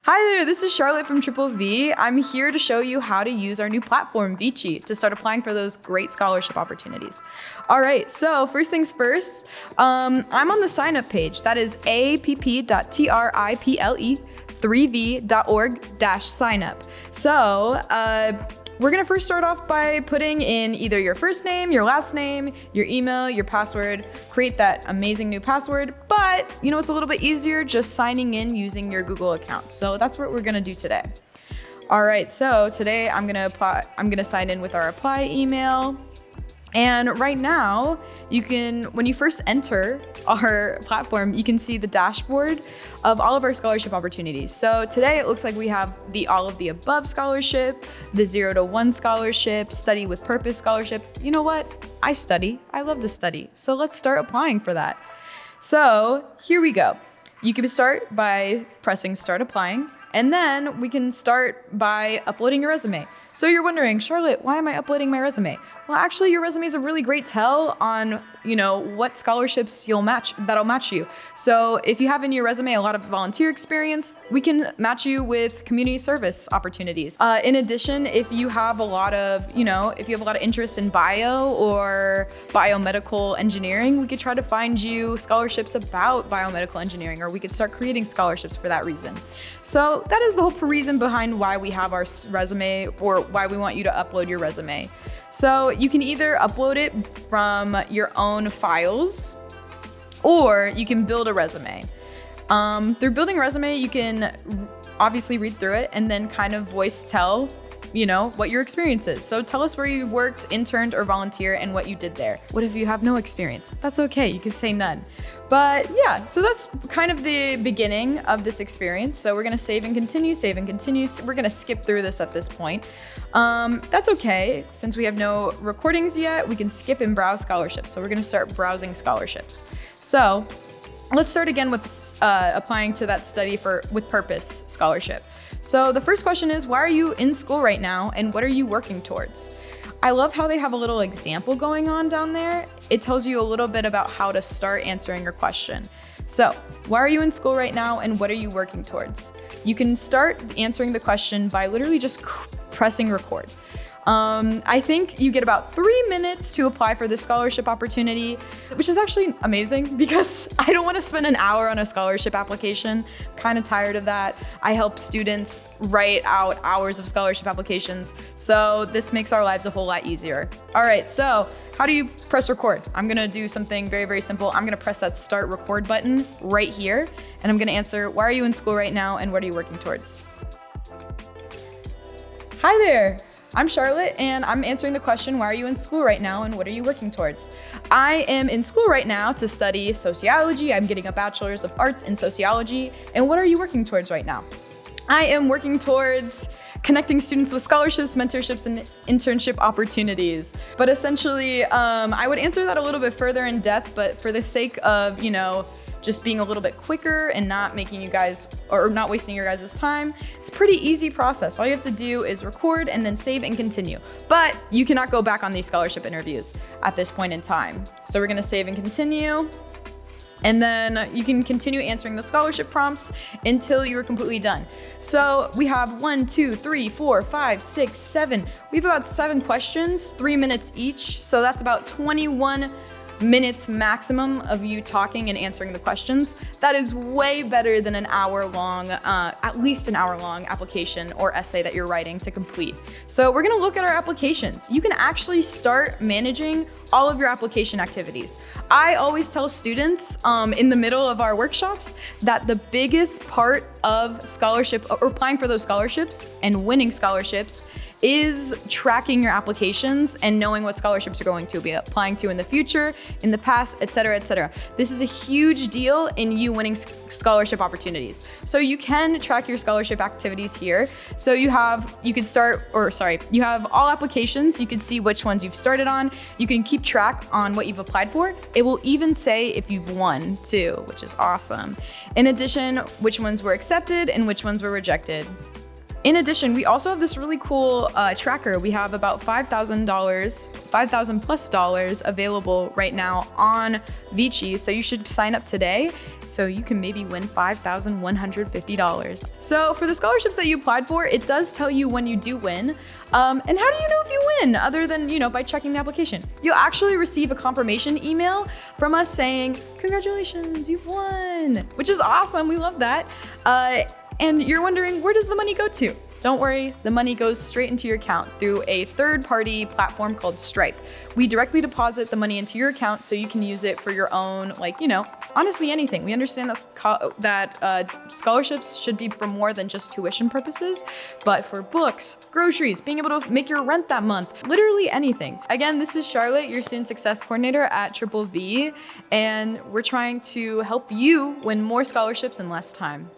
Hi there, this is Charlotte from Triple V. I'm here to show you how to use our new platform, Vici, to start applying for those great scholarship opportunities. All right, so first things first, I'm on the sign up page. That is app.triple3v.org/signup. So we're gonna first start off by putting in either your first name, your last name, your email, your password, create that amazing new password. But you know, it's a little bit easier just signing in using your Google account. So that's what we're gonna do today. All right, so today I'm gonna sign in with our apply email. And right now, when you first enter our platform, you can see the dashboard of all of our scholarship opportunities. So today it looks like we have the all of the above scholarship, the 0 to 1 scholarship, study with purpose scholarship. You know what? I study. I love to study. So let's start applying for that. So here we go. You can start by pressing start applying, and then we can start by uploading your resume. So you're wondering, Charlotte, why am I uploading my resume? Well, actually, your resume is a really great tell on, what scholarships that'll match you. So if you have in your resume a lot of volunteer experience, we can match you with community service opportunities. In addition, if you have a lot of interest in bio or biomedical engineering, we could try to find you scholarships about biomedical engineering, or we could start creating scholarships for that reason. So that is the whole reason behind why we have our resume, or why we want you to upload your resume. So you can either upload it from your own files, or you can build a resume. Through building a resume, you can obviously read through it and then kind of voice tell, what your experience is. So tell us where you've worked, interned, or volunteer, and what you did there. What if you have no experience? That's okay, you can say none. But yeah, so that's kind of the beginning of this experience. So we're gonna save and continue. We're gonna skip through this at this point. That's okay. Since we have no recordings yet, we can skip and browse scholarships. So we're gonna start browsing scholarships. So let's start again with applying to that study with purpose scholarship. So the first question is, why are you in school right now, and what are you working towards? I love how they have a little example going on down there. It tells you a little bit about how to start answering your question. So, why are you in school right now, and what are you working towards? You can start answering the question by literally just pressing record. I think you get about 3 minutes to apply for this scholarship opportunity, which is actually amazing because I don't want to spend an hour on a scholarship application. I'm kind of tired of that. I help students write out hours of scholarship applications, so this makes our lives a whole lot easier. All right, so how do you press record? I'm gonna do something very, very simple. I'm gonna press that start record button right here, and I'm gonna answer, why are you in school right now, and what are you working towards? Hi there. I'm Charlotte, and I'm answering the question, why are you in school right now, and what are you working towards? I am in school right now to study sociology. I'm getting a bachelor's of arts in sociology. And what are you working towards right now? I am working towards connecting students with scholarships, mentorships, and internship opportunities. But essentially, I would answer that a little bit further in depth, but for the sake of, just being a little bit quicker and not making you guys, or not wasting your guys' time, it's a pretty easy process. All you have to do is record and then save and continue. But you cannot go back on these scholarship interviews at this point in time. So we're gonna save and continue. And then you can continue answering the scholarship prompts until you're completely done. So we have 1, 2, 3, 4, 5, 6, 7. We have about 7 questions, 3 minutes each. So that's about 21 minutes maximum of you talking and answering the questions. That is way better than an hour long, at least an hour long application or essay that you're writing to complete. So we're gonna look at our applications. You can actually start managing all of your application activities. I always tell students in the middle of our workshops that the biggest part of scholarship, or applying for those scholarships and winning scholarships, is tracking your applications and knowing what scholarships you're going to be applying to in the future, in the past, et cetera, et cetera. This is a huge deal in you winning scholarship opportunities. So you can track your scholarship activities here. So you have all applications. You can see which ones you've started on. You can keep track on what you've applied for. It will even say if you've won too, which is awesome. In addition, which ones were accepted and which ones were rejected. In addition, we also have this really cool tracker. We have about $5,000 plus available right now on Vici. So you should sign up today so you can maybe win $5,150. So for the scholarships that you applied for, it does tell you when you do win. And how do you know if you win other than, by checking the application? You'll actually receive a confirmation email from us saying, congratulations, you've won, which is awesome. We love that. And you're wondering, where does the money go to? Don't worry, the money goes straight into your account through a third-party platform called Stripe. We directly deposit the money into your account so you can use it for your own, honestly anything. We understand that scholarships should be for more than just tuition purposes, but for books, groceries, being able to make your rent that month, literally anything. Again, this is Charlotte, your Student Success Coordinator at Triple V, and we're trying to help you win more scholarships in less time.